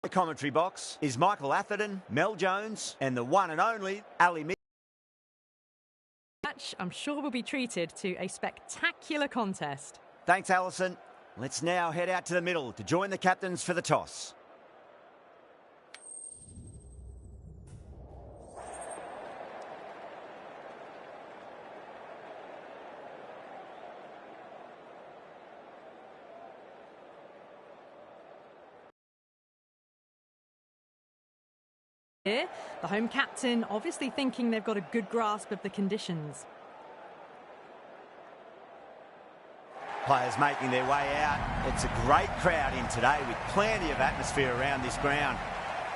The commentary box is Michael Atherton, Mel Jones, and the one and only Ali Mitchell. I'm sure we'll be treated to a spectacular contest. Thanks, Alison. Let's now head out to the middle to join the captains for the toss. Here, the home captain obviously thinking they've got a good grasp of the conditions. Players making their way out. It's a great crowd in today with plenty of atmosphere around this ground.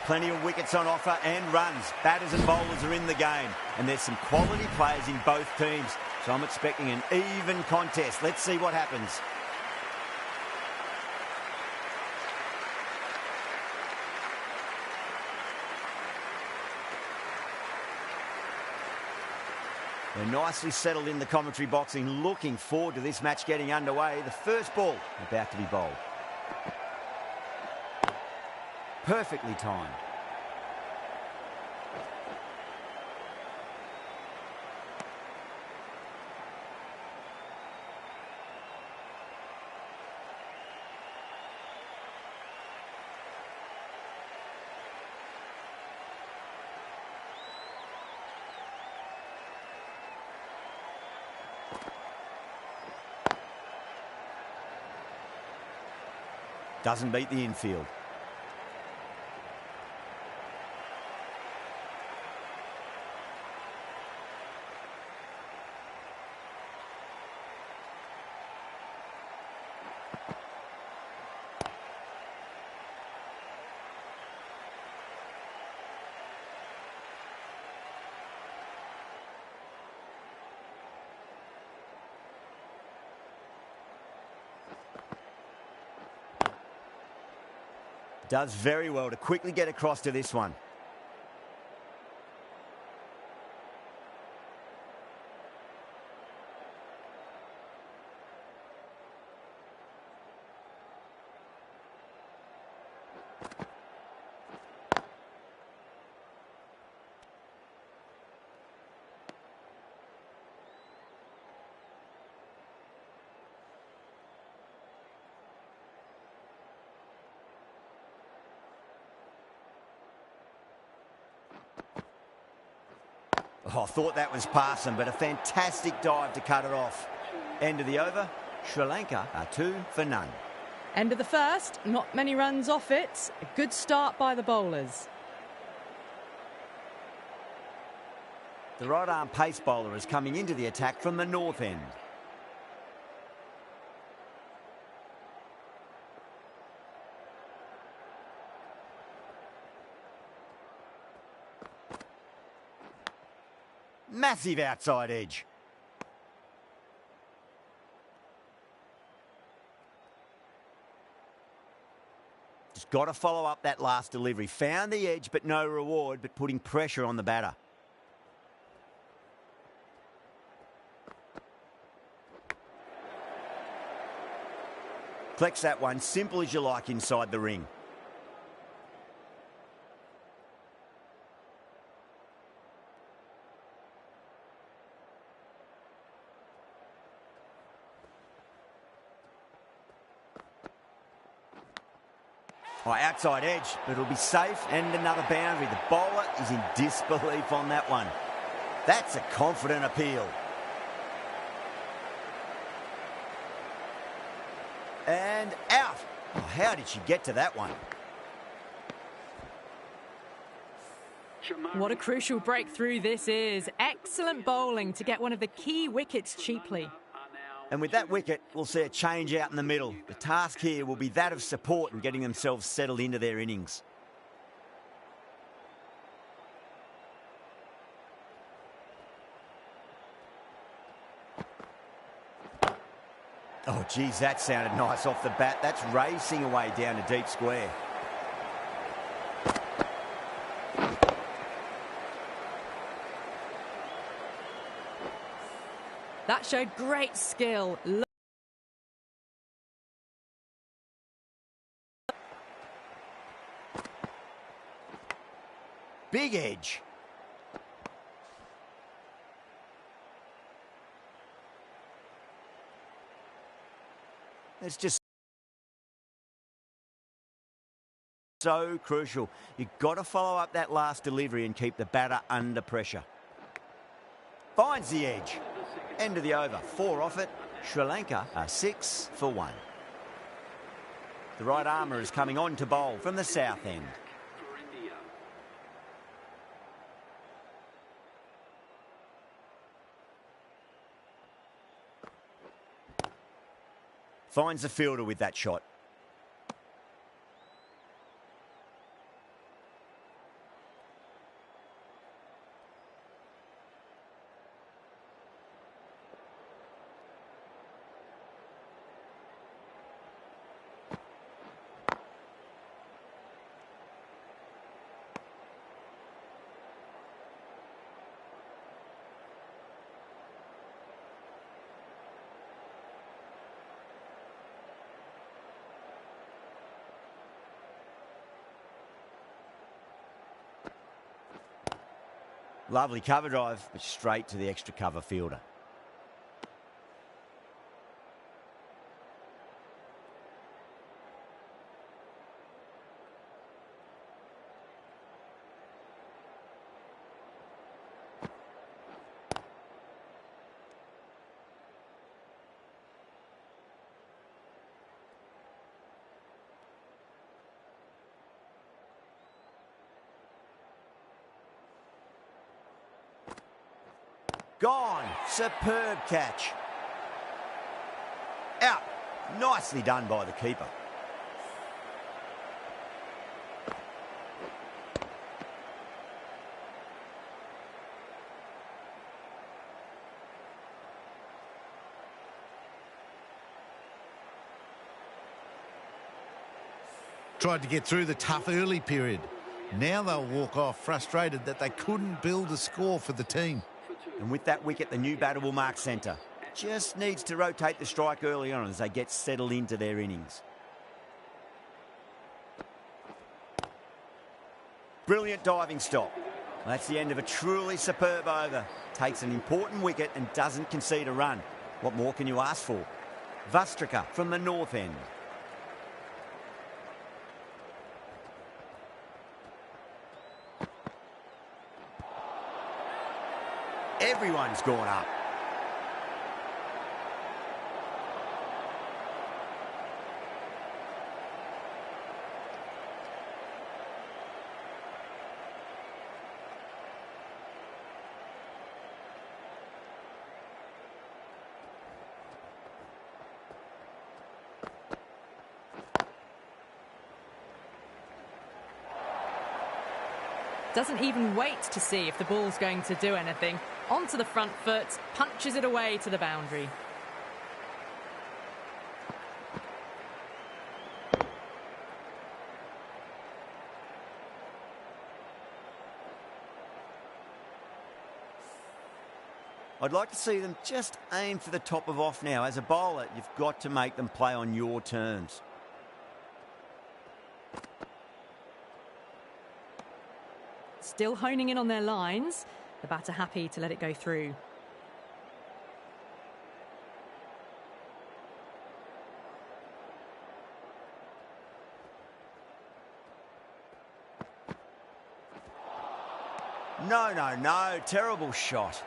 Plenty of wickets on offer and runs. Batters and bowlers are in the game. And there's some quality players in both teams. So I'm expecting an even contest. Let's see what happens. They're nicely settled in the commentary box and looking forward to this match getting underway. The first ball about to be bowled. Perfectly timed. Doesn't beat the infield. Does very well to quickly get across to this one. Oh, I thought that was passing, but a fantastic dive to cut it off. End of the over, Sri Lanka are 2 for none. End of the first, not many runs off it. A good start by the bowlers. The right-arm pace bowler is coming into the attack from the north end. Massive outside edge. Just got to follow up that last delivery. Found the edge, but no reward, but putting pressure on the batter. Collects that one, simple as you like inside the ring. Oh, outside edge, but it'll be safe and another boundary. The bowler is in disbelief on that one. That's a confident appeal. And out. Oh, how did she get to that one? What a crucial breakthrough this is. Excellent bowling to get one of the key wickets cheaply. And with that wicket, we'll see a change out in the middle. The task here will be that of support and getting themselves settled into their innings. Oh, geez, that sounded nice off the bat. That's racing away down to deep square. That showed great skill. Big edge. It's just so crucial. You've got to follow up that last delivery and keep the batter under pressure. Finds the edge. End of the over. 4 off it. Sri Lanka are 6 for 1. The right armour is coming on to bowl from the south end. Finds the fielder with that shot. Lovely cover drive, but straight to the extra cover fielder. Gone. Superb catch. Out. Nicely done by the keeper. Tried to get through the tough early period. Now they'll walk off frustrated that they couldn't build a score for the team. And with that wicket, the new batter will mark centre. Just needs to rotate the strike early on as they get settled into their innings. Brilliant diving stop. That's the end of a truly superb over. Takes an important wicket and doesn't concede a run. What more can you ask for? Vastrika from the north end. Everyone's gone up. Doesn't even wait to see if the ball's going to do anything. Onto the front foot, punches it away to the boundary. I'd like to see them just aim for the top of off now. As a bowler, you've got to make them play on your terms. Still honing in on their lines. The batter happy to let it go through. No. Terrible shot.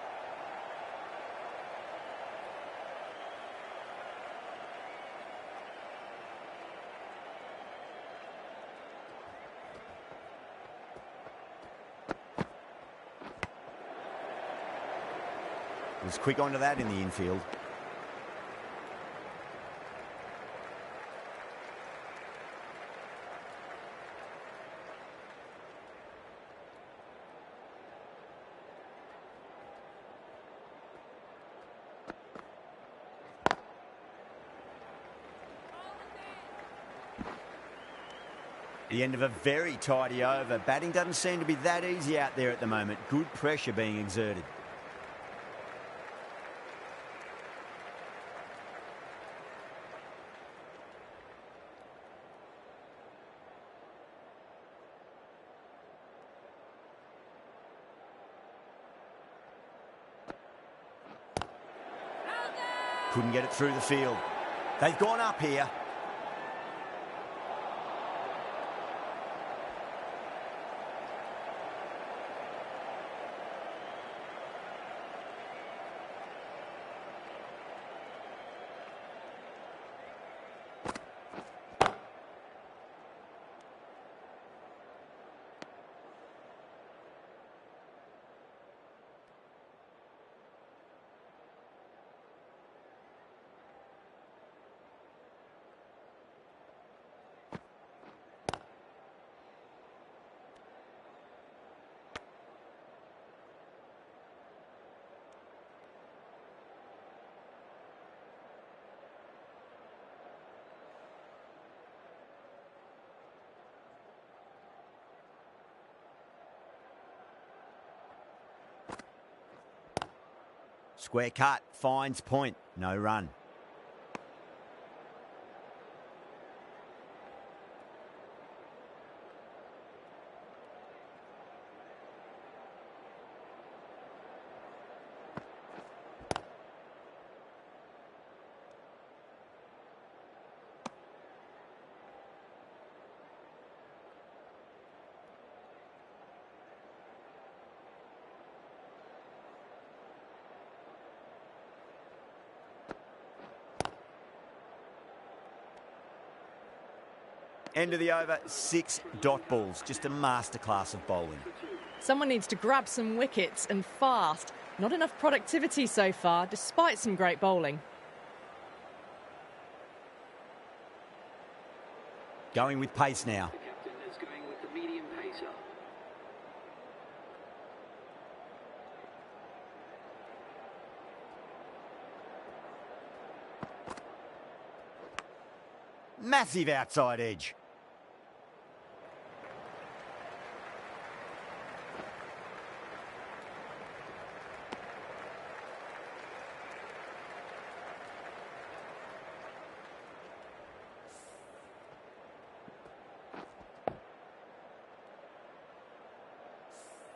Was quick onto that in the infield. The end of a very tidy over. Batting doesn't seem to be that easy out there at the moment. Good pressure being exerted. Couldn't get it through the field. They've gone up here. Square cut, finds point, no run. End of the over, 6 dot balls. Just a masterclass of bowling. Someone needs to grab some wickets and fast. Not enough productivity so far, despite some great bowling. Going with pace now. The captain is going with the medium pacer. Massive outside edge.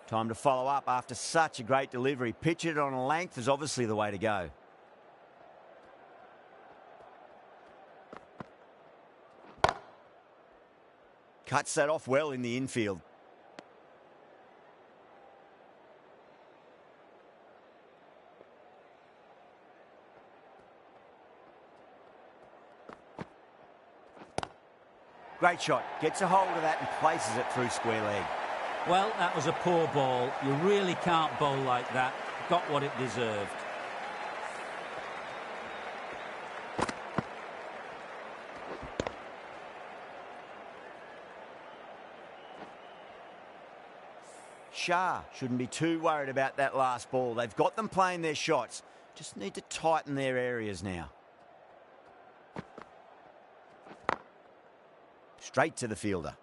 Time to follow up after such a great delivery. Pitch it on a length is obviously the way to go. Cuts that off well in the infield. Great shot. Gets a hold of that and places it through square leg. Well, that was a poor ball. You really can't bowl like that. Got what it deserved. Shah shouldn't be too worried about that last ball. They've got them playing their shots. Just need to tighten their areas now. Straight to the fielder.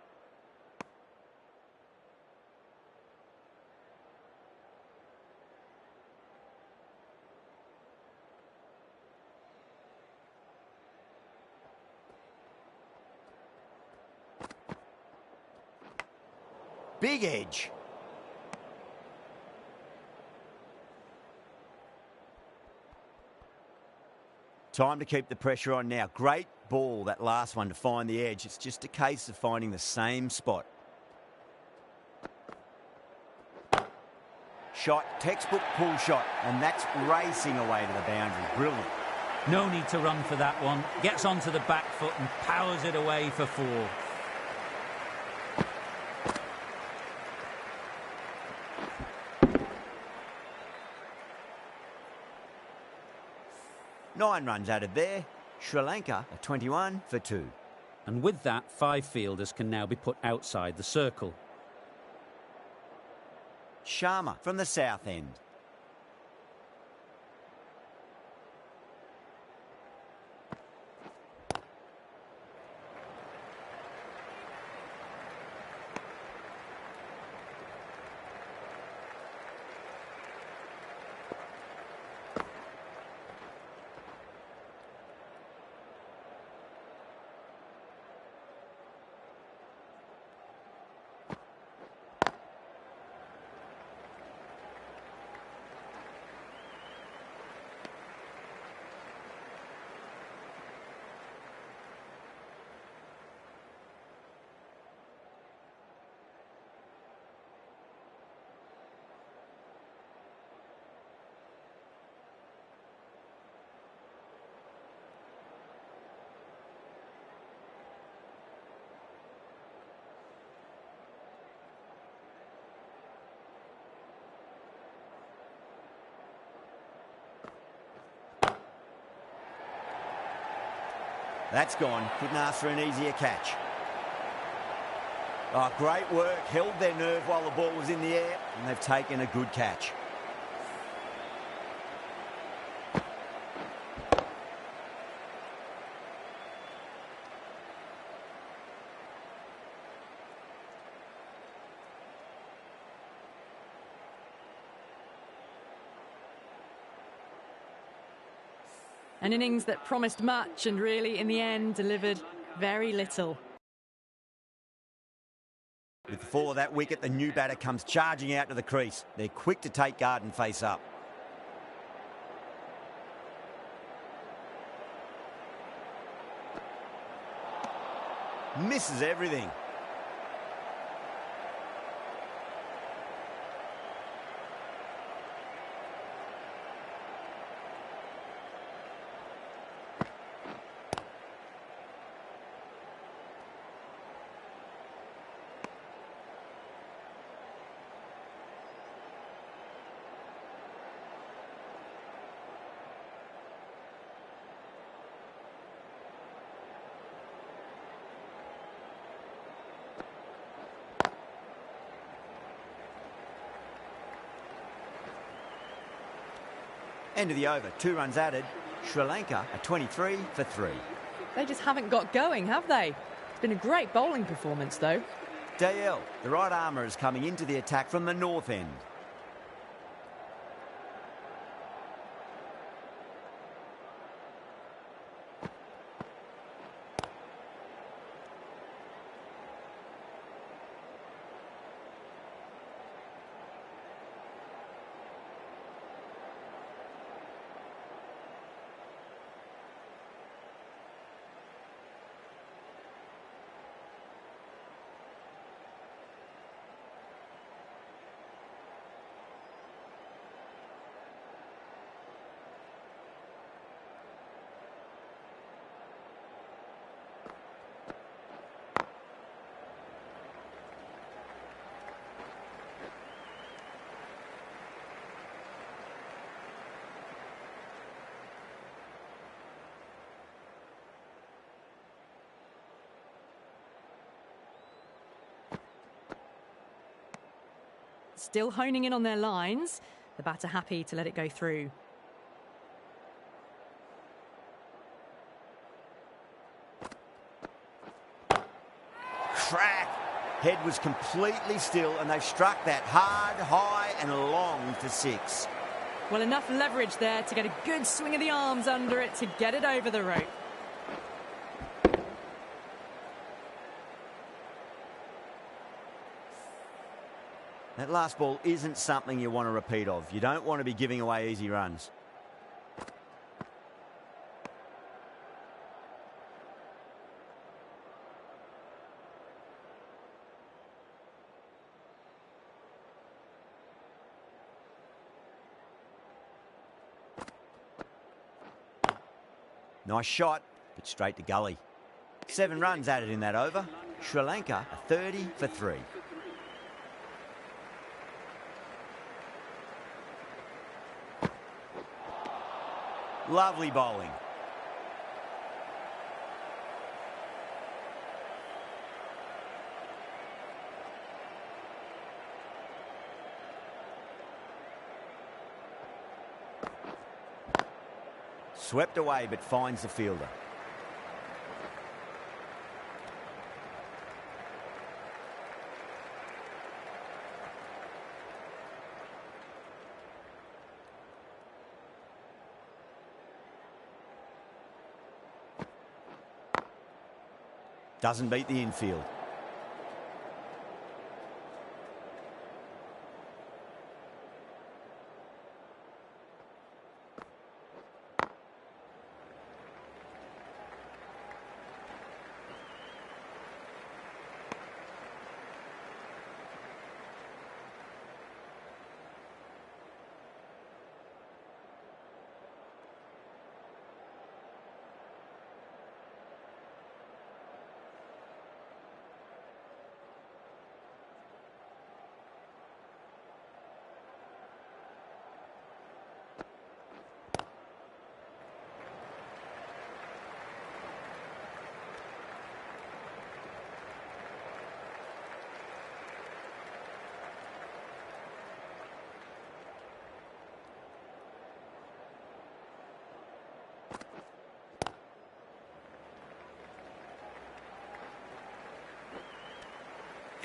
Big edge. Time to keep the pressure on now. Great ball, that last one, to find the edge. It's just a case of finding the same spot. Shot, textbook pull shot, and that's racing away to the boundary. Brilliant. No need to run for that one. Gets onto the back foot and powers it away for 4. Nine runs added there. Sri Lanka are 21 for 2. And with that, 5 fielders can now be put outside the circle. Sharma from the south end. That's gone. Couldn't ask for an easier catch. Oh, great work. Held their nerve while the ball was in the air, and they've taken a good catch. An innings that promised much and really, in the end, delivered very little. With the fall of that wicket, the new batter comes charging out to the crease. They're quick to take guard and face up. Misses everything. End of the over, 2 runs added. Sri Lanka are 23 for 3. They just haven't got going, have they? It's been a great bowling performance, though. Dale, the right armour, is coming into the attack from the north end. Still honing in on their lines. The batter happy to let it go through. Crack! Head was completely still, and they've struck that hard, high and long for 6. Well, enough leverage there to get a good swing of the arms under it to get it over the rope. That last ball isn't something you want to repeat of. You don't want to be giving away easy runs. Nice shot, but straight to gully. 7 runs added in that over. Sri Lanka are 30 for 3. Lovely bowling. Swept away, but finds the fielder. Doesn't beat the infield.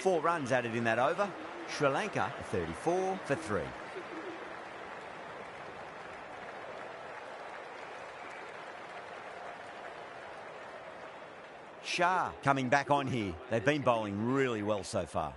4 runs added in that over. Sri Lanka 34 for 3. Shah coming back on here. They've been bowling really well so far.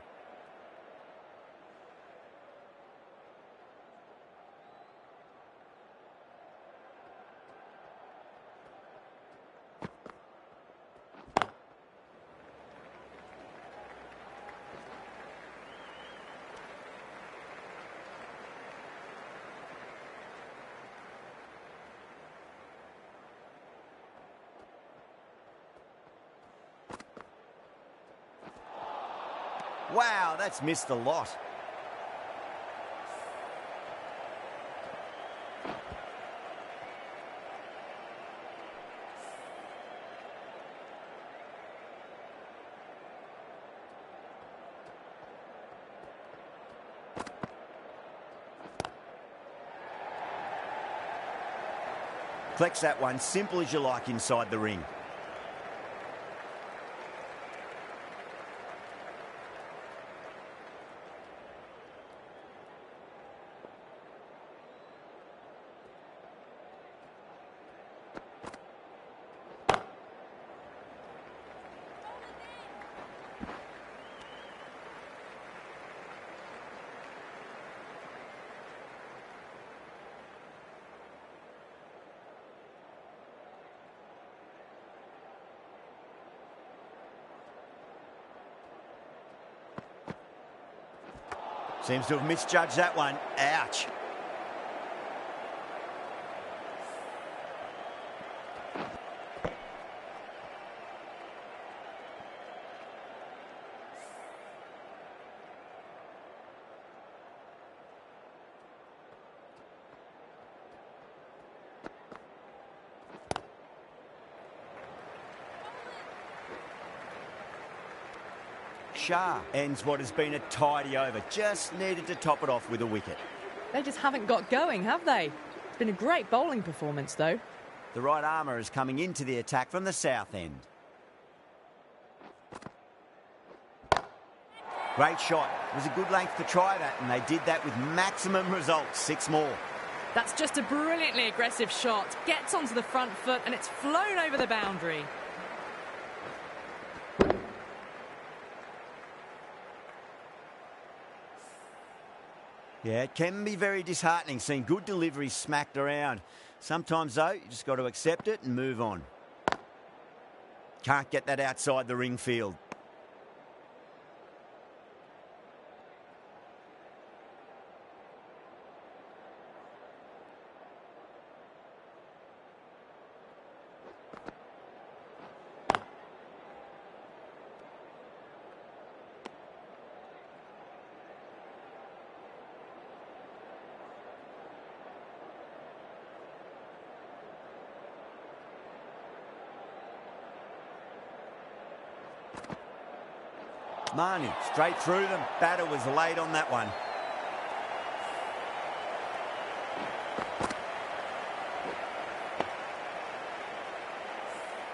Wow, that's missed a lot. Flex that one, simple as you like inside the ring. Seems to have misjudged that one. Ouch. Shah ends what has been a tidy over. Just needed to top it off with a wicket. They just haven't got going, have they? It's been a great bowling performance, though. The right armour is coming into the attack from the south end. Great shot. It was a good length to try that, and they did that with maximum results. 6 more. That's just a brilliantly aggressive shot. Gets onto the front foot, and it's flown over the boundary. Yeah, it can be very disheartening seeing good deliveries smacked around. Sometimes, though, you just got to accept it and move on. Can't get that outside the ring field. Marnie, straight through them. Batter was late on that one.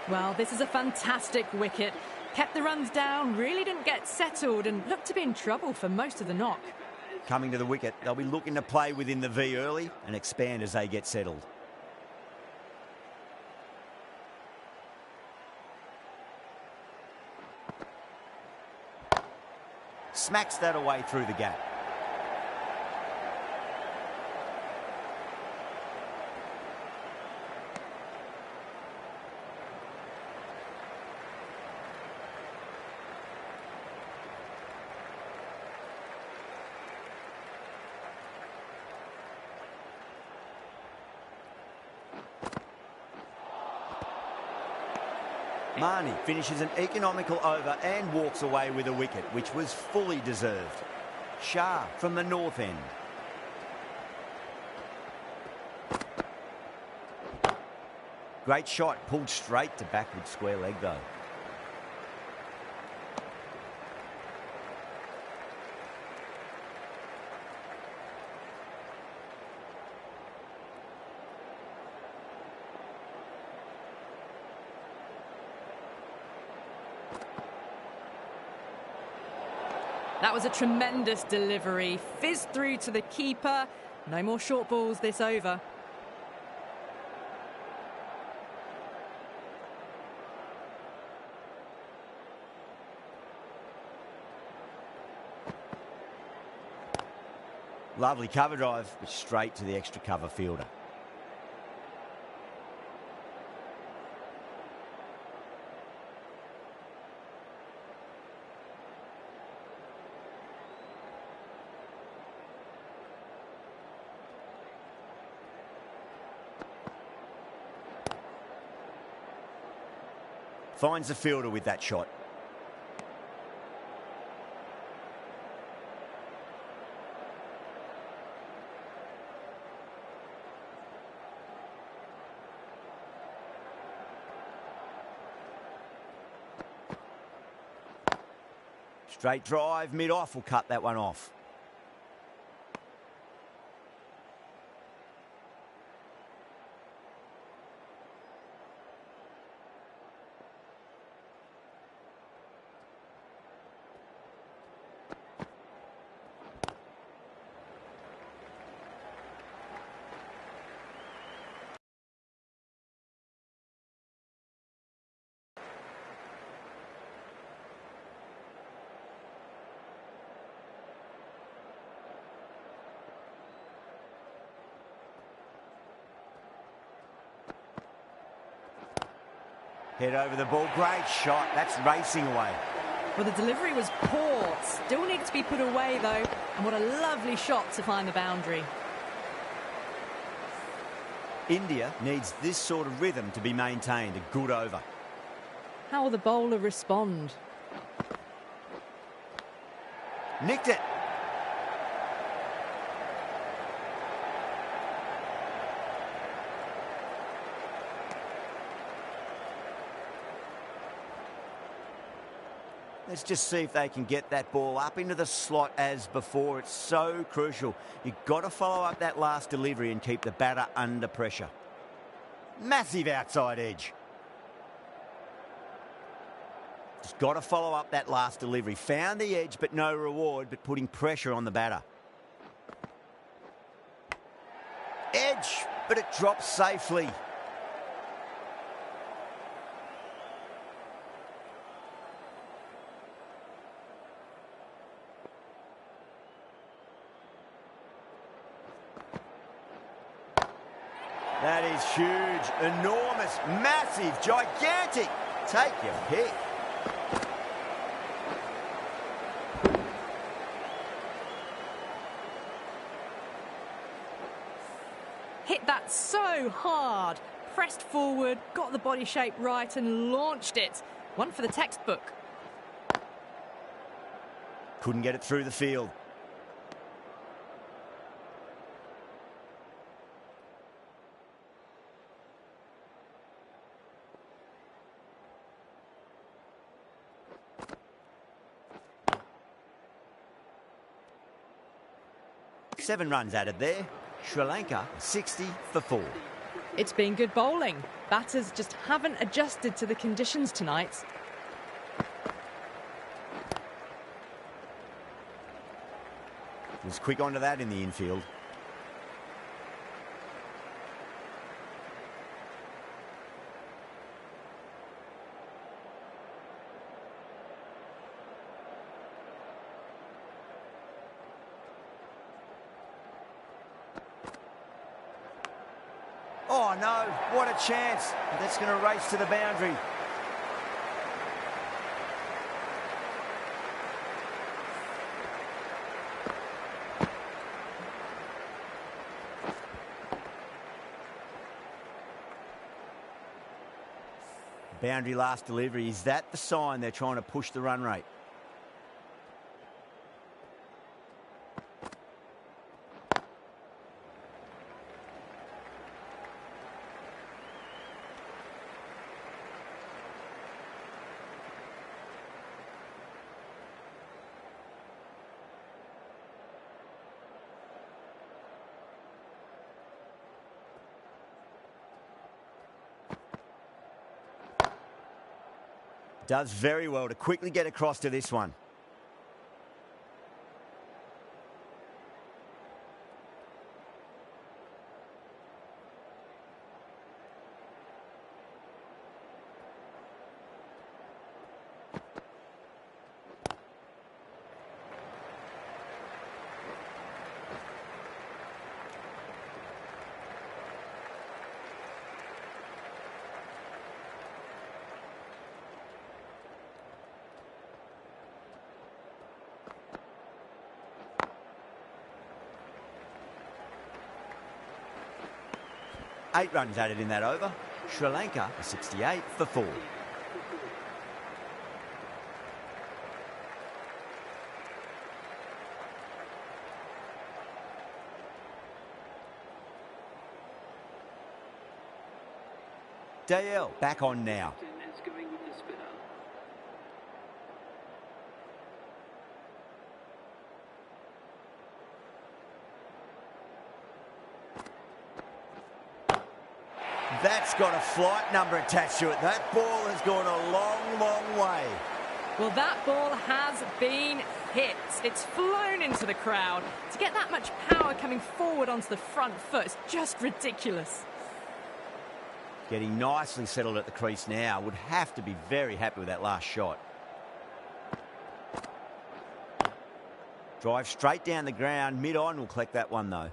Well, this is a fantastic wicket. Kept the runs down, really didn't get settled, and looked to be in trouble for most of the knock. Coming to the wicket, they'll be looking to play within the V early and expand as they get settled. Smacks that away through the gap. Marnie finishes an economical over and walks away with a wicket, which was fully deserved. Shah from the north end. Great shot, pulled straight to backward square leg though. That was a tremendous delivery. Fizzed through to the keeper. No more short balls this over. Lovely cover drive, but straight to the extra cover fielder. Finds the fielder with that shot. Straight drive, mid-off will cut that one off. Head over the ball, great shot, that's racing away. Well, the delivery was poor. Still needs to be put away, though. And what a lovely shot to find the boundary. India needs this sort of rhythm to be maintained. A good over. How will the bowler respond? Nicked it. Let's just see if they can get that ball up into the slot as before. It's so crucial. You've got to follow up that last delivery and keep the batter under pressure. Massive outside edge. Just got to follow up that last delivery. Found the edge, but no reward, but putting pressure on the batter. Edge, but it drops safely. That is huge, enormous, massive, gigantic. Take your pick. Hit that so hard. Pressed forward, got the body shape right and launched it. One for the textbook. Couldn't get it through the field. Seven runs added there. Sri Lanka 60 for 4. It's been good bowling. Batters just haven't adjusted to the conditions tonight. Was quick onto that in the infield. Oh no, what a chance. That's going to race to the boundary. Boundary last delivery. Is that the sign they're trying to push the run rate? Does very well to quickly get across to this one. 8 runs added in that over. Sri Lanka, a 68 for 4. Dale back on now. Is going with the spinner. That's got a flight number attached to it. That ball has gone a long, long way. Well, that ball has been hit. It's flown into the crowd. To get that much power coming forward onto the front foot is just ridiculous. Getting nicely settled at the crease now. Would have to be very happy with that last shot. Drive straight down the ground. Mid-on will collect that one, though.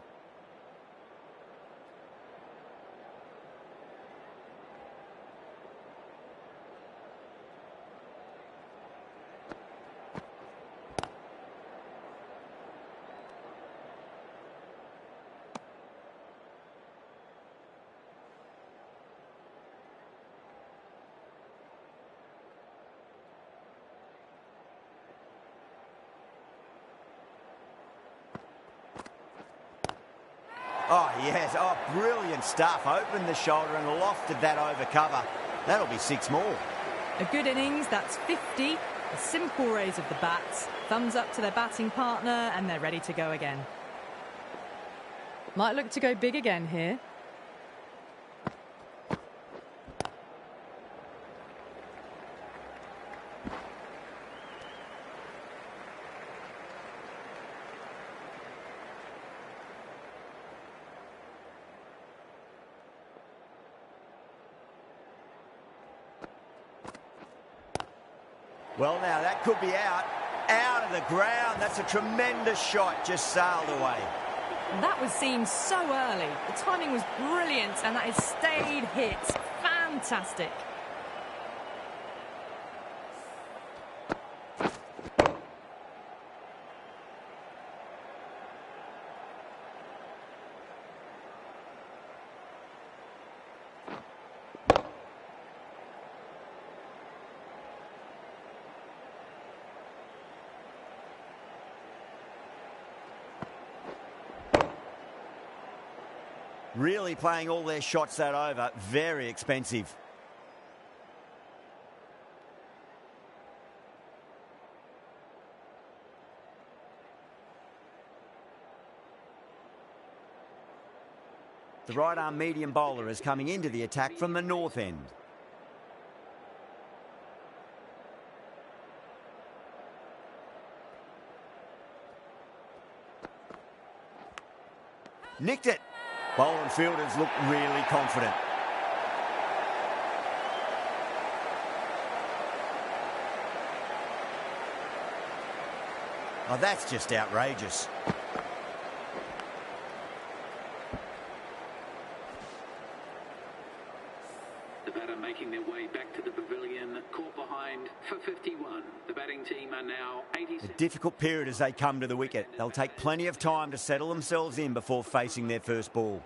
Oh, yes. Oh, brilliant stuff. Opened the shoulder and lofted that over cover. That'll be 6 more. A good innings, that's 50. A simple raise of the bats. Thumbs up to their batting partner, and they're ready to go again. Might look to go big again here. Well, now, that could be out. Out of the ground. That's a tremendous shot. Just sailed away. That was seen so early. The timing was brilliant, and that has stayed hit. Fantastic. Really playing all their shots that over. Very expensive. The right arm medium bowler is coming into the attack from the north end. Nicked it. Bowler and fielders look really confident. Oh, that's just outrageous. The batter making their way back to the pavilion, caught behind for 51. The batting team are now 87. A difficult period as they come to the wicket. They'll take plenty of time to settle themselves in before facing their first ball.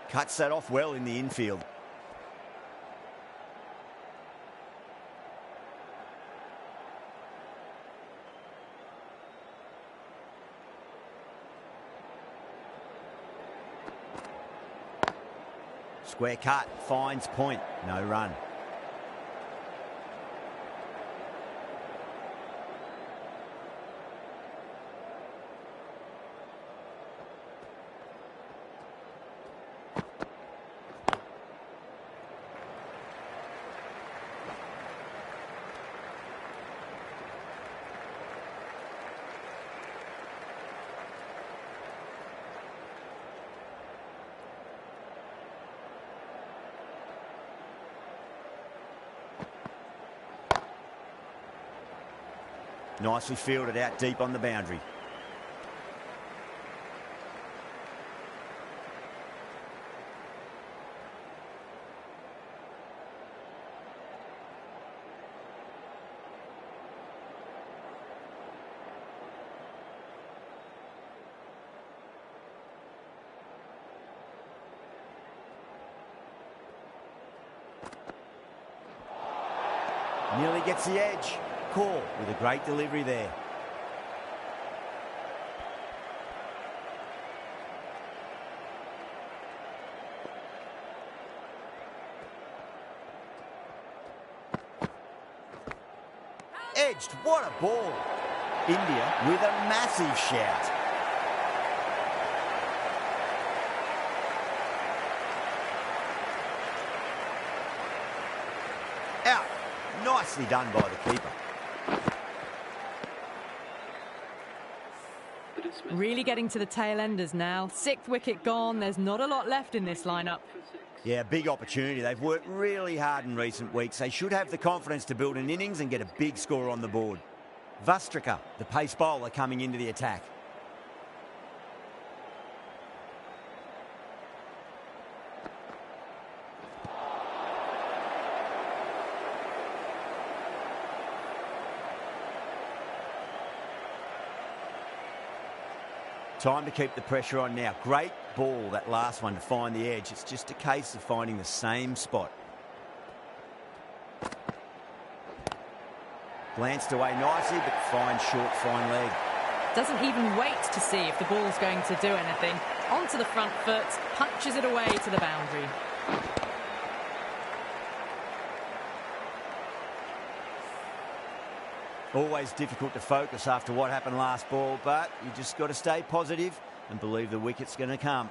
Cuts that off well in the infield. Square cut, finds point, no run. Nicely fielded out deep on the boundary. Nearly gets the edge. Call with a great delivery there. Edged, what a ball. India with a massive shout. Out. Nicely done by the keeper. Really getting to the tail enders now. 6th wicket gone. There's not a lot left in this lineup. Yeah, big opportunity. They've worked really hard in recent weeks. They should have the confidence to build an innings and get a big score on the board. Vastrika, the pace bowler, coming into the attack. Time to keep the pressure on now. Great ball, that last one, to find the edge. It's just a case of finding the same spot. Glanced away nicely, but fine short, fine leg. Doesn't even wait to see if the ball's going to do anything. Onto the front foot, punches it away to the boundary. Always difficult to focus after what happened last ball, but you just got to stay positive and believe the wicket's going to come.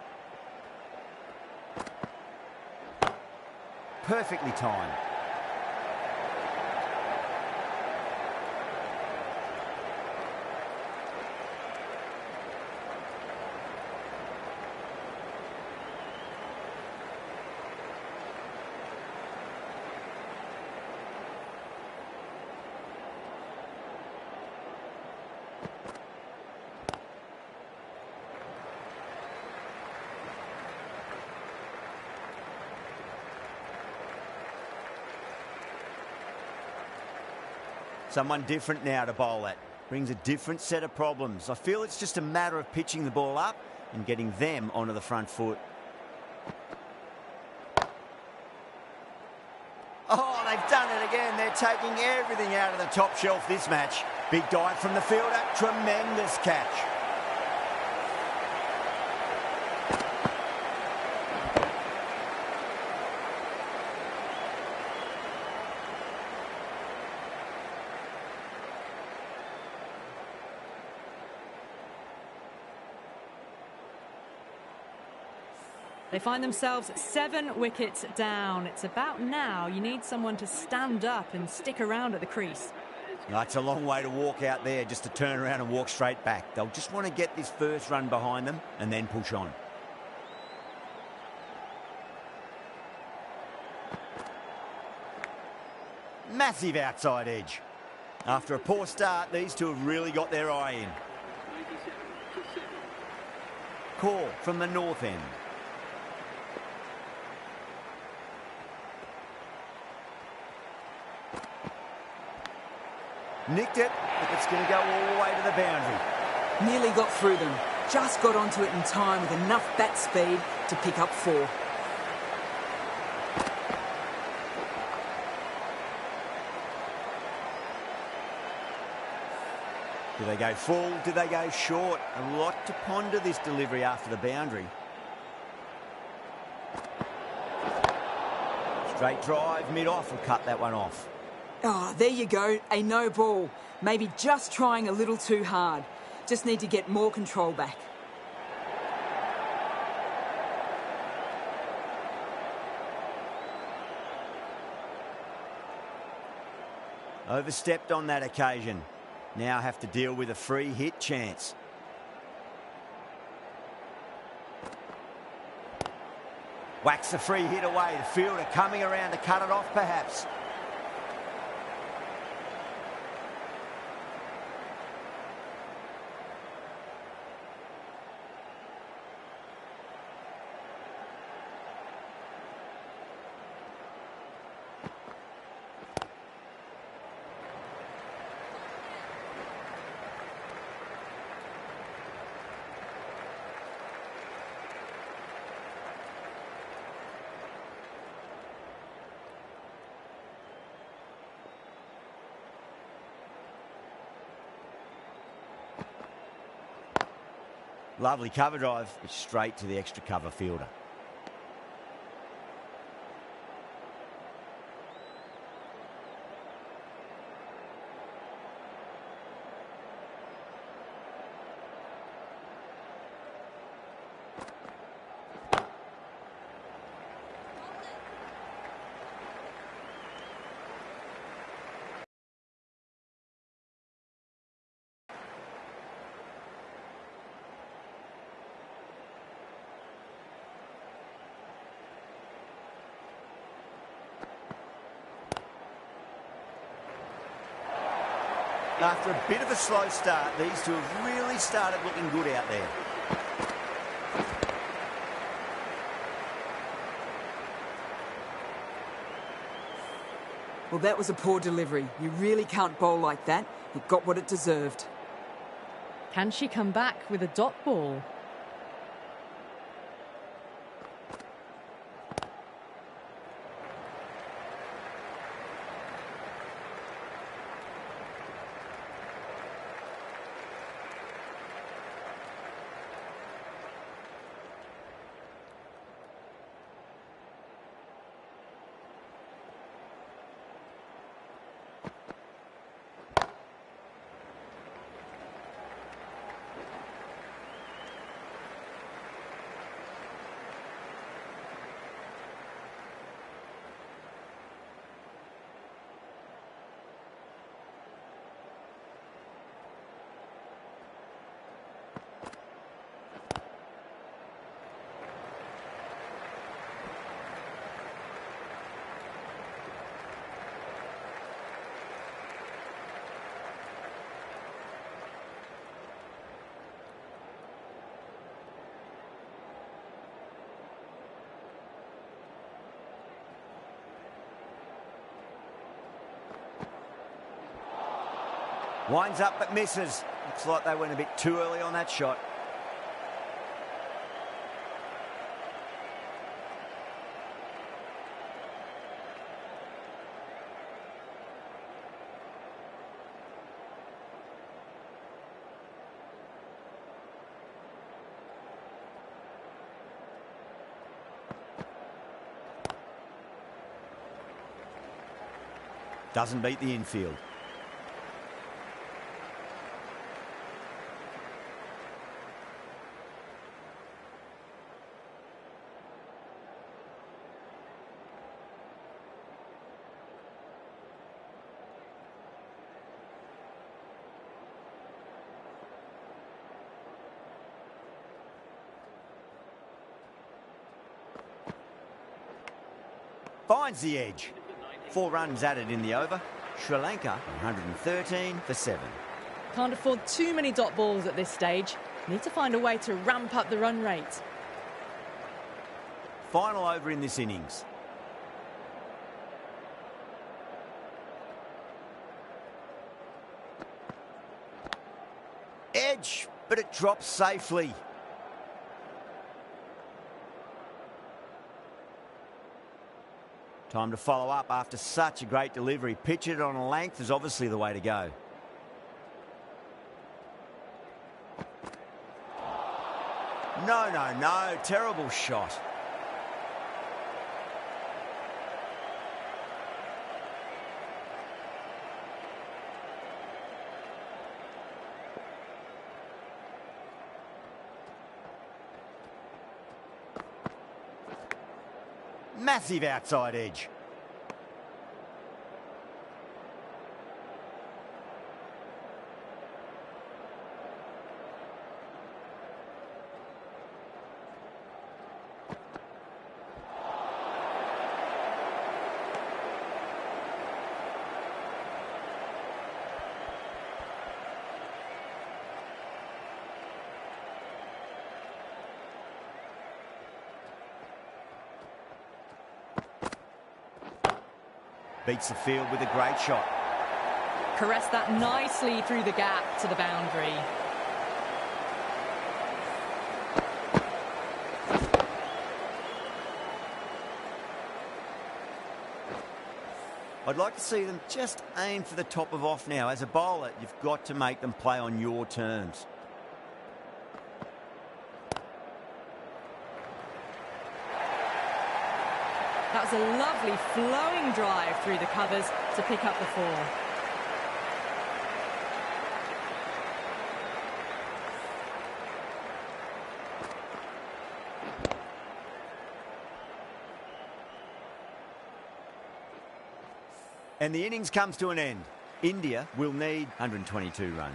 Perfectly timed. Someone different now to bowl at. Brings a different set of problems. I feel it's just a matter of pitching the ball up and getting them onto the front foot. Oh, they've done it again. They're taking everything out of the top shelf this match. Big dive from the fielder. Tremendous catch. They find themselves 7 wickets down. It's about now you need someone to stand up and stick around at the crease. It's a long way to walk out there just to turn around and walk straight back. They'll just want to get this first run behind them and then push on. Massive outside edge. After a poor start, these two have really got their eye in. Call from the north end. Nicked it, but it's going to go all the way to the boundary. Nearly got through them. Just got onto it in time with enough bat speed to pick up 4. Do they go full? Do they go short? A lot to ponder this delivery after the boundary. Straight drive, mid-off, will cut that one off. Oh, there you go. A no ball. Maybe just trying a little too hard. Just need to get more control back. Overstepped on that occasion. Now have to deal with a free hit chance. Whacks the free hit away. The fielder coming around to cut it off perhaps. Lovely cover drive, but straight to the extra cover fielder. After a bit of a slow start, these two have really started looking good out there. Well, that was a poor delivery. You really can't bowl like that. It got what it deserved. Can she come back with a dot ball? Winds up but misses. Looks like they went a bit too early on that shot. Doesn't beat the infield. Finds the edge. 4 runs added in the over. Sri Lanka 113 for 7. Can't afford too many dot balls at this stage. Need to find a way to ramp up the run rate. Final over in this innings. Edge, but it drops safely. Time to follow up after such a great delivery. Pitch it on a length is obviously the way to go. No. Terrible shot. Massive outside edge. Beats the field with a great shot. Caressed that nicely through the gap to the boundary. I'd like to see them just aim for the top of off now. As a bowler, you've got to make them play on your terms. That was a lovely flowing drive through the covers to pick up the 4. And the innings comes to an end. India will need 122 runs.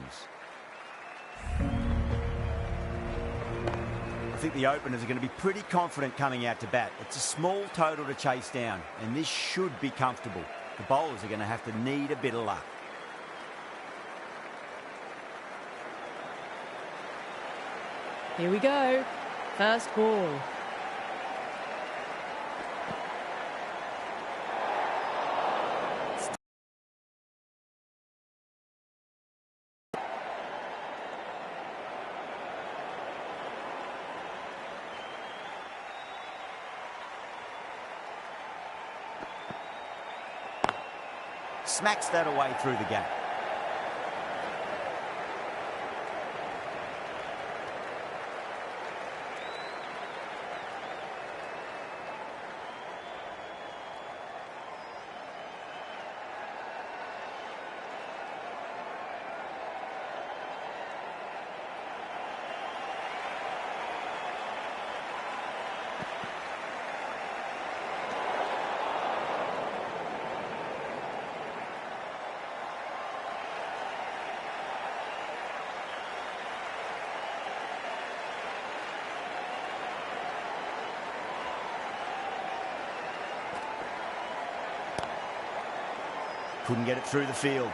I think the openers are going to be pretty confident coming out to bat. It's a small total to chase down, and this should be comfortable. The bowlers are going to have to need a bit of luck. Here we go. First ball. Smacks that away through the gap. Couldn't get it through the field.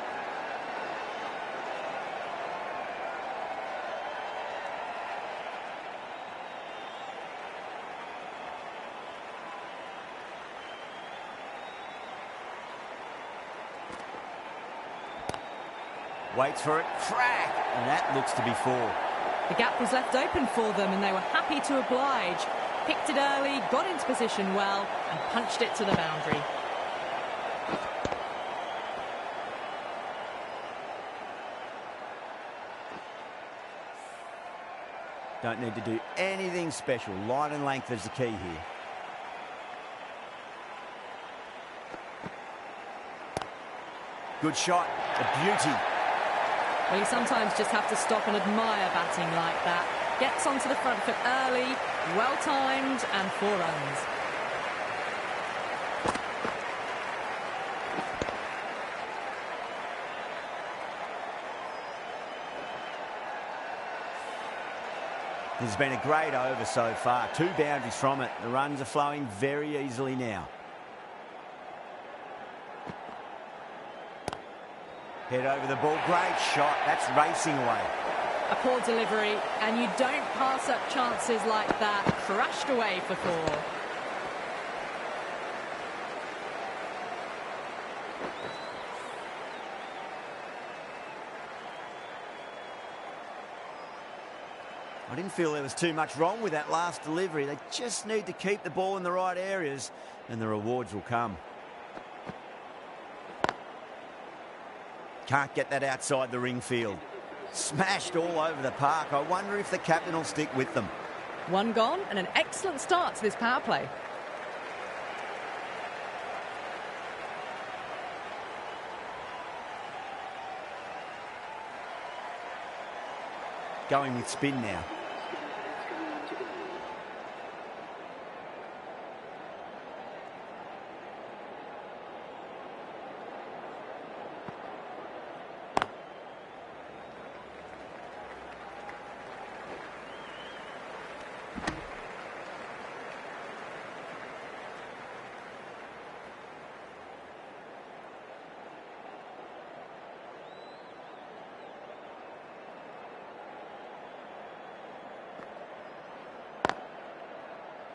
Waits for it, crack, and that looks to be 4. The gap was left open for them and they were happy to oblige. Picked it early, got into position well and punched it to the boundary. Don't need to do anything special. Line and length is the key here. Good shot, a beauty. Well, you sometimes just have to stop and admire batting like that. Gets onto the front foot early, well-timed, and 4 runs. This has been a great over so far. 2 boundaries from it. The runs are flowing very easily now. Head over the ball. Great shot. That's racing away. A poor delivery, and you don't pass up chances like that. Crashed away for 4. I didn't feel there was too much wrong with that last delivery. They just need to keep the ball in the right areas, and the rewards will come. Can't get that outside the ring field. Smashed all over the park. I wonder if the captain will stick with them. 1 gone, and an excellent start to this power play. Going with spin now.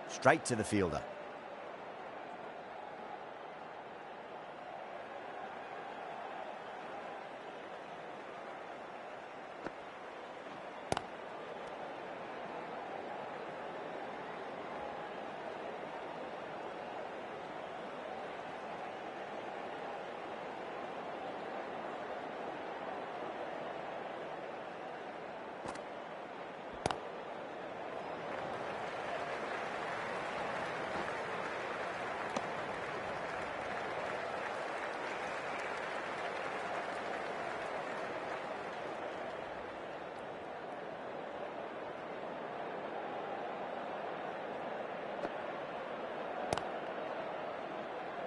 Straight to the fielder.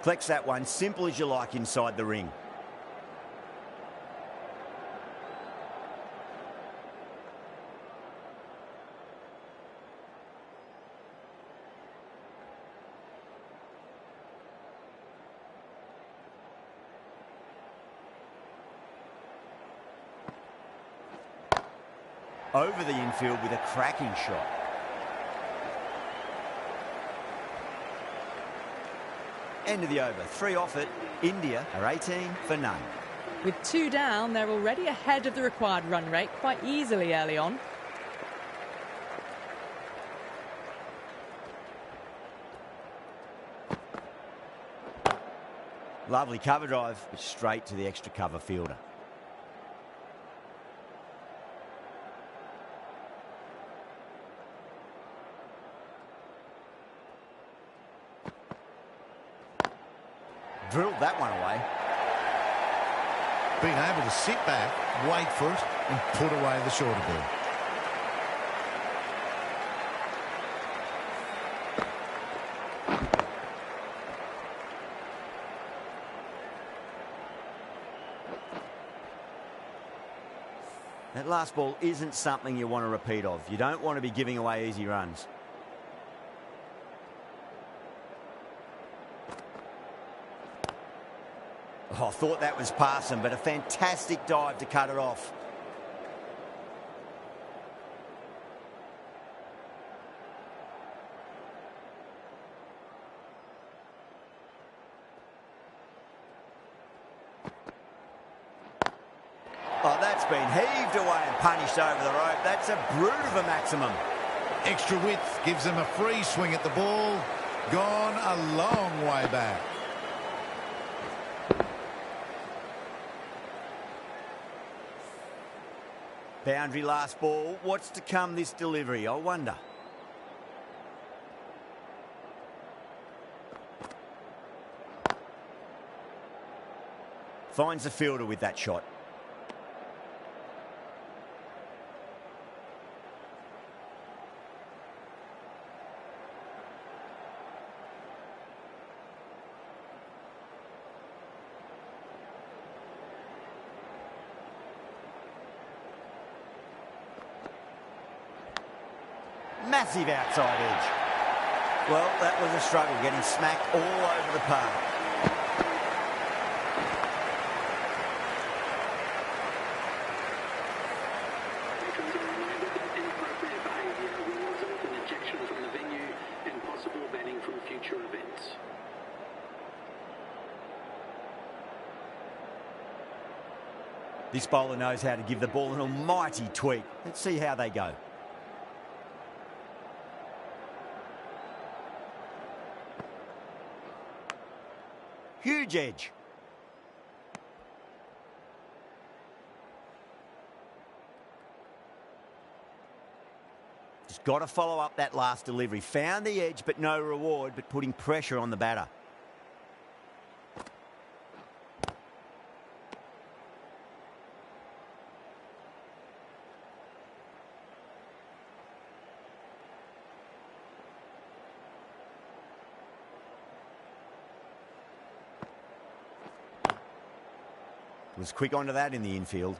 Deflects that one, simple as you like inside the ring. Over the infield with a cracking shot. End of the over. 3 off it. India are 18 for none. With 2 down, they're already ahead of the required run rate quite easily early on. Lovely cover drive, but straight to the extra cover fielder. Drilled that one away. Being able to sit back, wait for it, and put away the shorter ball. That last ball isn't something you want to repeat of. You don't want to be giving away easy runs. Oh, I thought that was passing, but a fantastic dive to cut it off. Oh, that's been heaved away and punished over the rope. That's a brute of a maximum. Extra width gives them a free swing at the ball. Gone a long way back. Boundary last ball. What's to come this delivery, I wonder. Finds the fielder with that shot. Massive outside edge. Well, that was a struggle, getting smacked all over the park. Patrons are reminded that inappropriate behaviour will result in ejection from the venue and possible banning from future events. This bowler knows how to give the ball an almighty tweak. Let's see how they go. Huge edge. Just got to follow up that last delivery. Found the edge, but no reward, but putting pressure on the batter. Was quick onto that in the infield.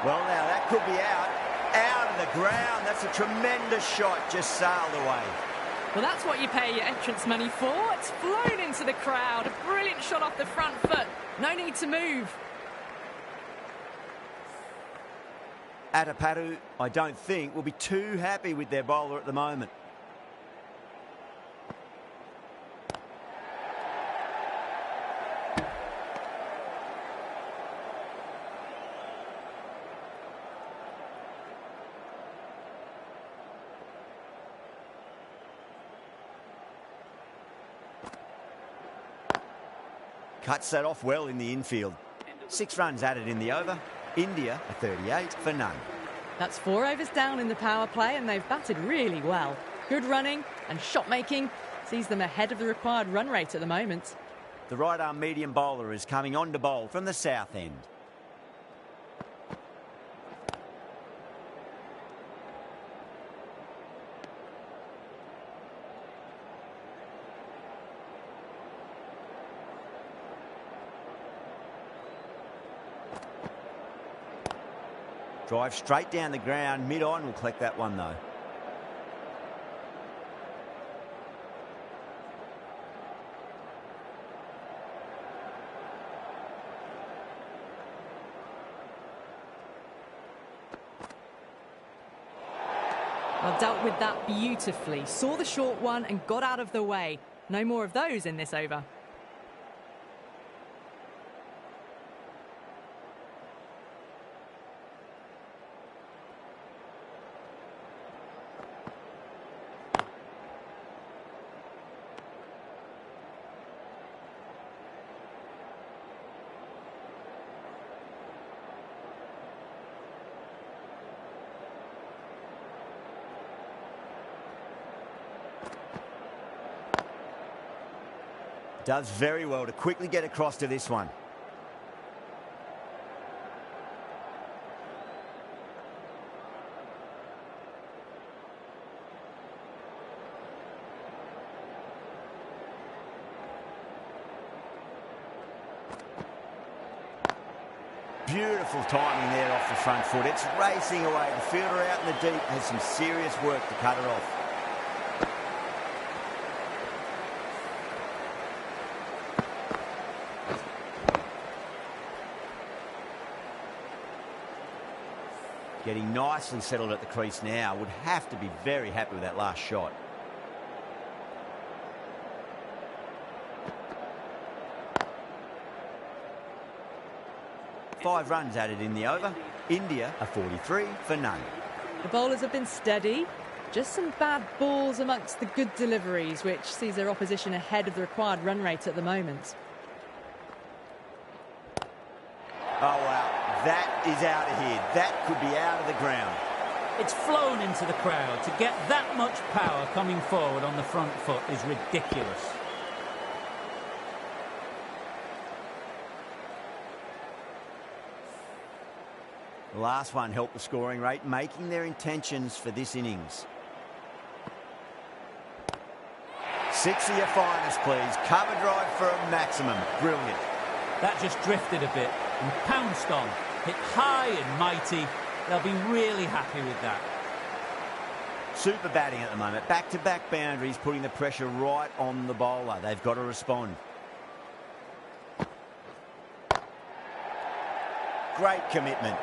Well, now that could be out. Out of the ground. That's a tremendous shot. Just sailed away. Well, that's what you pay your entrance money for. It's flown into the crowd. A brilliant shot off the front foot. No need to move. Atapadu, I don't think, will be too happy with their bowler at the moment. Cuts that off well in the infield. 6 runs added in the over. India are 38 for none. That's 4 overs down in the power play, and they've batted really well. Good running and shot making sees them ahead of the required run rate at the moment. The right-arm medium bowler is coming on to bowl from the south end. Drive straight down the ground. Mid-on will collect that one, though. Well, dealt with that beautifully. Saw the short one and got out of the way. No more of those in this over. Does very well to quickly get across to this one. Beautiful timing there off the front foot. It's racing away. The fielder out in the deep has some serious work to cut it off. Getting nicely settled at the crease now. Would have to be very happy with that last shot. Five runs added in the over. India are 43 for none. The bowlers have been steady. Just some bad balls amongst the good deliveries, which sees their opposition ahead of the required run rate at the moment. Oh, wow. That is out of here. That could be out of the ground. It's flown into the crowd. To get that much power coming forward on the front foot is ridiculous. The last one helped the scoring rate, making their intentions for this innings. Six of your finest, please. Cover drive for a maximum. Brilliant. That just drifted a bit and pounced on. Hit high and mighty. They'll be really happy with that. Super batting at the moment. Back-to-back boundaries, putting the pressure right on the bowler. They've got to respond. Great commitment.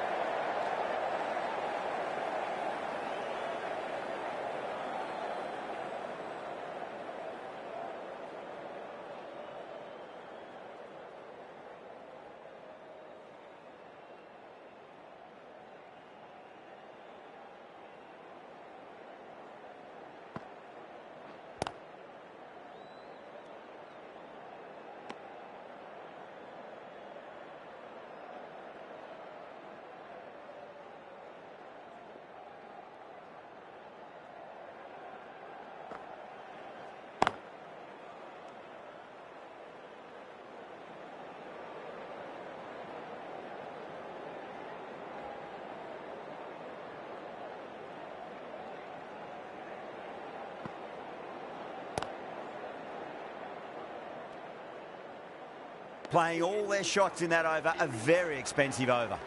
Playing all their shots in that over, a very expensive over.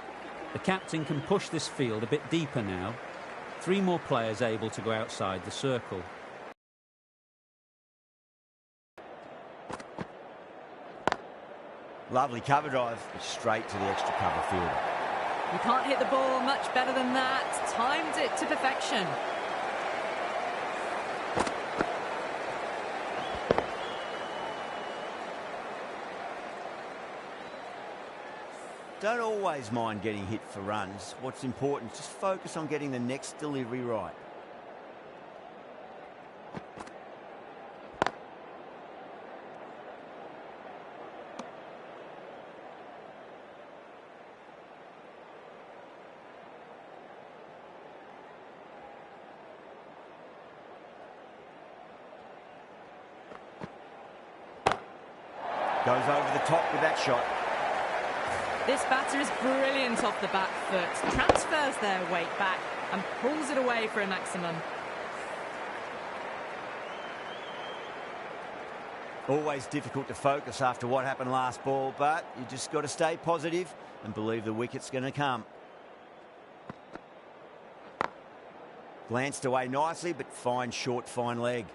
The captain can push this field a bit deeper now. 3 more players able to go outside the circle. Lovely cover drive, straight to the extra cover fielder. You can't hit the ball much better than that. Timed it to perfection. Don't always mind getting hit for runs. What's important is just focus on getting the next delivery right. Goes over the top with that shot. This batter is brilliant off the back foot, transfers their weight back and pulls it away for a maximum. Always difficult to focus after what happened last ball, but you just got to stay positive and believe the wicket's going to come. Glanced away nicely, but fine short, fine leg.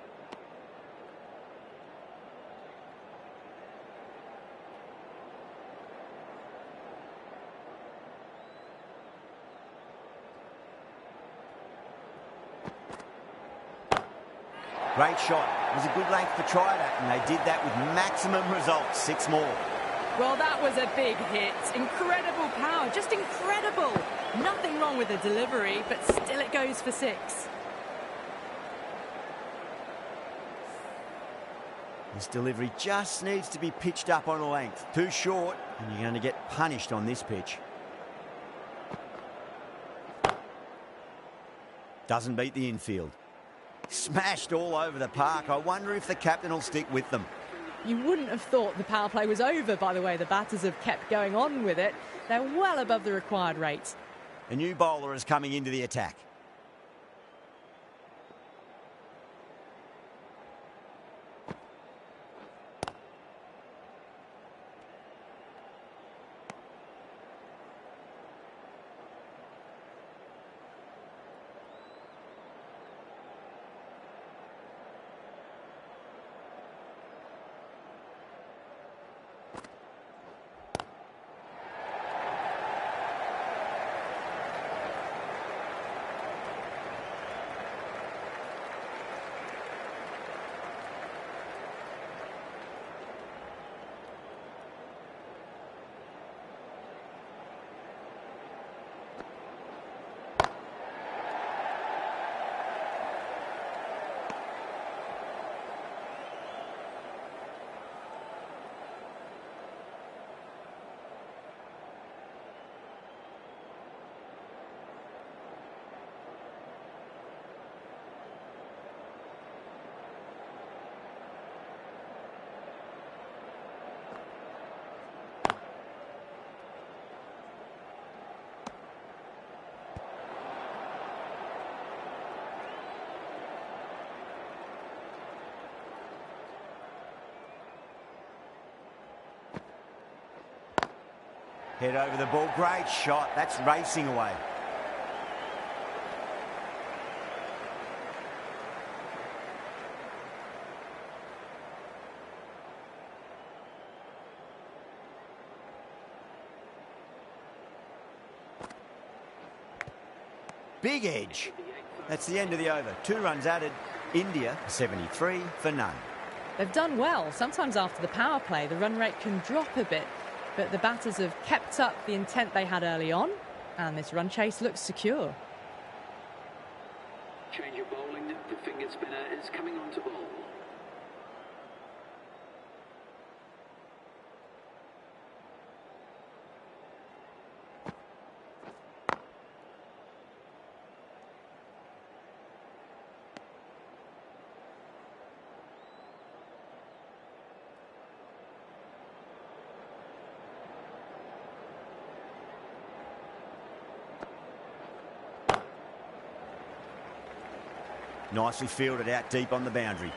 Great shot. It was a good length to try that, and they did that with maximum results. 6 more. Well, that was a big hit. Incredible power, just incredible. Nothing wrong with the delivery, but still it goes for 6. This delivery just needs to be pitched up on a length. Too short, and you're going to get punished on this pitch. Doesn't beat the infield. Smashed all over the park. I wonder if the captain will stick with them. You wouldn't have thought the power play was over by the way the batters have kept going on with it. They're well above the required rate. A new bowler is coming into the attack. Head over the ball. Great shot. That's racing away. Big edge. That's the end of the over. 2 runs added. India 73 for none. They've done well. Sometimes after the power play, the run rate can drop a bit. But the batters have kept up the intent they had early on, and this run chase looks secure. Change of bowling. The finger spinner is coming on to bowl. Nicely fielded out deep on the boundary.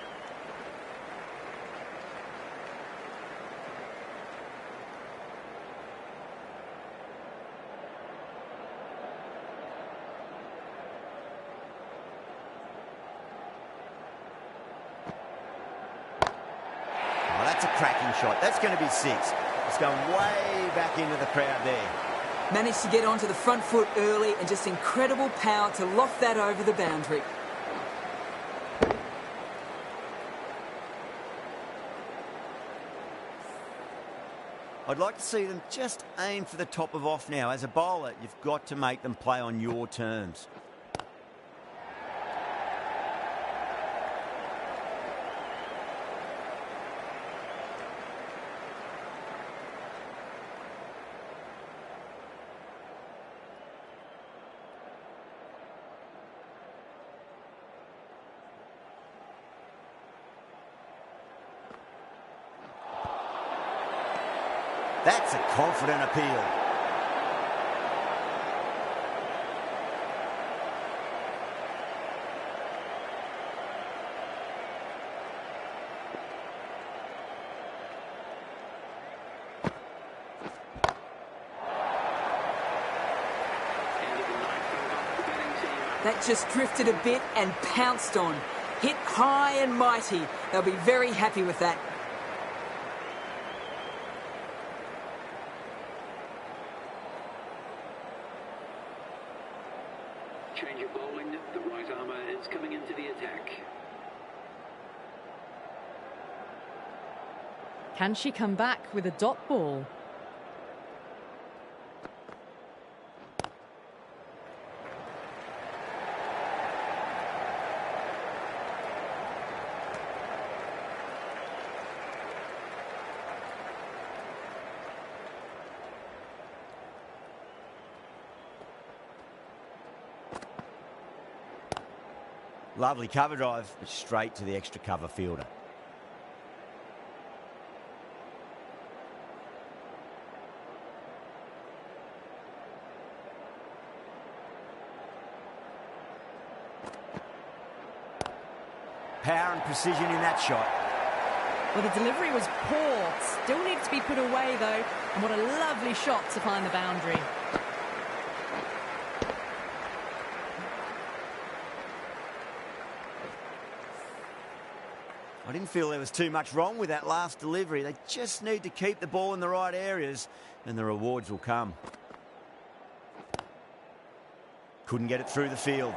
Oh, that's a cracking shot. That's going to be 6. It's going way back into the crowd there. Managed to get onto the front foot early and just incredible power to loft that over the boundary. I'd like to see them just aim for the top of off now. As a bowler, you've got to make them play on your terms. That's a confident appeal. That just drifted a bit and pounced on. Hit high and mighty. They'll be very happy with that. Change of bowling. The right armour is coming into the attack. Can she come back with a dot ball? Lovely cover drive, but straight to the extra cover fielder. Power and precision in that shot. Well, the delivery was poor. Still needs to be put away, though. And what a lovely shot to find the boundary. I didn't feel there was too much wrong with that last delivery. They just need to keep the ball in the right areas and the rewards will come. Couldn't get it through the field.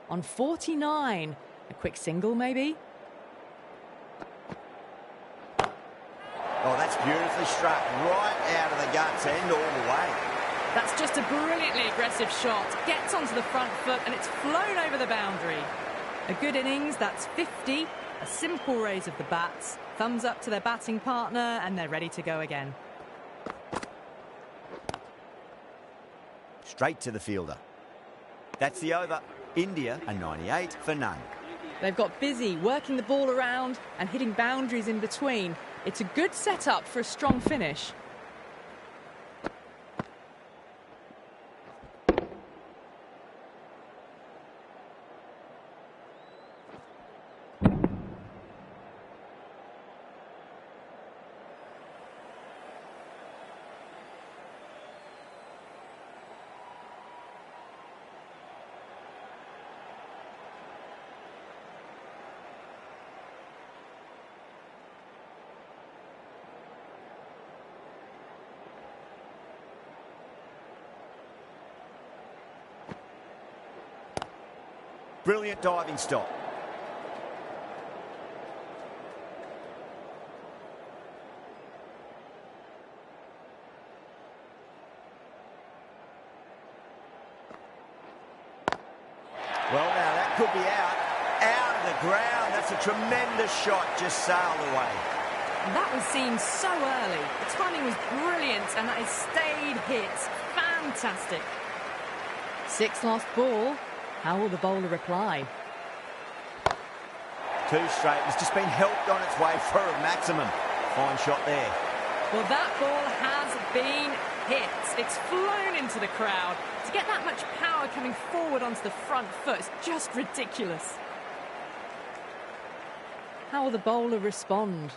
On 49. A quick single, maybe? Oh, that's beautifully struck right out of the guts end all the way. That's just a brilliantly aggressive shot. Gets onto the front foot and it's flown over the boundary. A good innings, that's 50. A simple raise of the bats. Thumbs up to their batting partner and they're ready to go again. Straight to the fielder. That's the over. India a 98 for none. They've got busy working the ball around and hitting boundaries in between. It's a good setup for a strong finish. Brilliant diving stop. Well, now that could be out of the ground. That's a tremendous shot, just sailed away. That was seen so early. The timing was brilliant and that is stayed hits. Fantastic. 6 lost ball. How will the bowler reply? 2 straight. It's just been helped on its way for a maximum. Fine shot there. Well, that ball has been hit. It's flown into the crowd. To get that much power coming forward onto the front foot is just ridiculous. How will the bowler respond?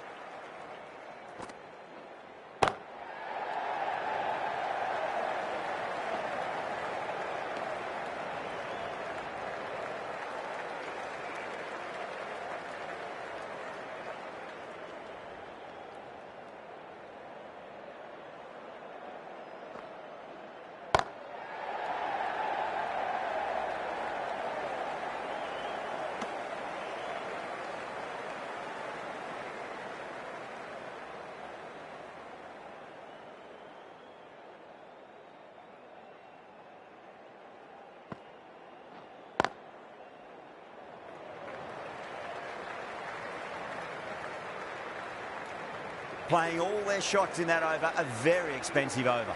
Playing all their shots in that over, a very expensive over.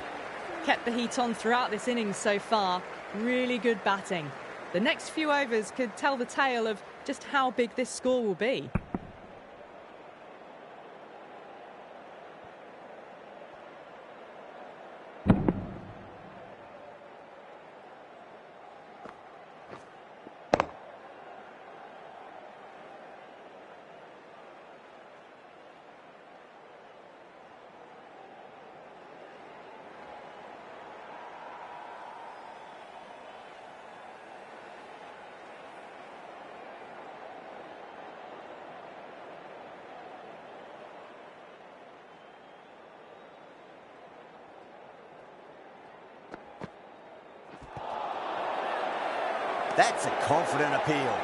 kept the heat on throughout this innings so far. Really good batting. The next few overs could tell the tale of just how big this score will be. That's a confident appeal.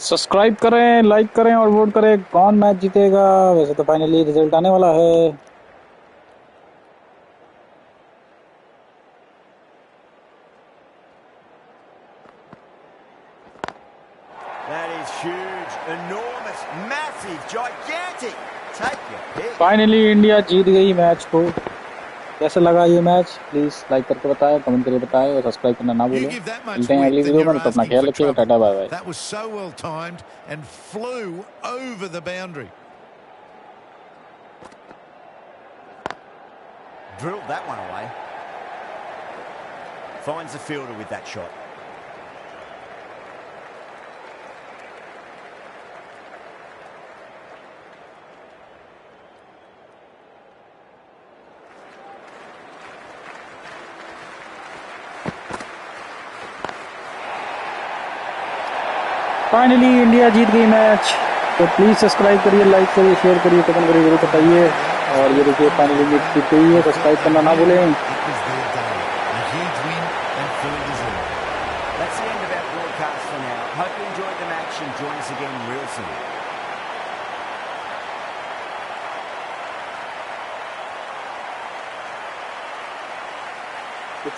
Subscribe करें, like करें और vote करें कौन match जीतेगा। वैसे तो finally result आने वाला है। That is huge, enormous, massive, gigantic. Take your pick. Finally India जीत गई मैच को। कैसा लगा ये मैच प्लीज लाइक करके बताएं, कमेंट करके बताएं और सब्सक्राइब करना ना भूलें। मिलते हैं अगली वीडियो में, तो अपना ख्याल रखिएगा। Tata bye bye. That was so well timed and flew over the boundary. Drilled that one away. Finds the fielder with that shot. Finally India जीत गई मैच। तो प्लीज सब्सक्राइब करिए, लाइक करिए, शेयर करिए, कमेंट करिए, जरूर बताइए। और ये देखिए फाइनली इंडिया जीत गई है। सब्सक्राइब करना ना भूलें। That's the end of our broadcast for now. Hope you enjoyed the match and join us again real soon.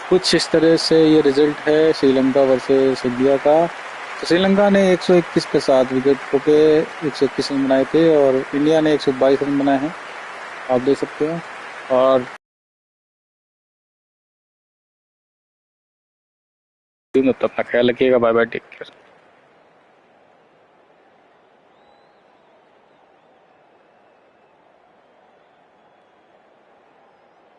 कुछ इस तरह से ये रिजल्ट है श्रीलंका वर्सेस इंडिया का। तो श्रीलंका ने 121 के साथ विकेट खो के 121 रन बनाए थे और इंडिया ने 122 रन बनाए हैं, आप देख सकते हैं। और अपना ख्याल रखिएगा। Bye bye, take care.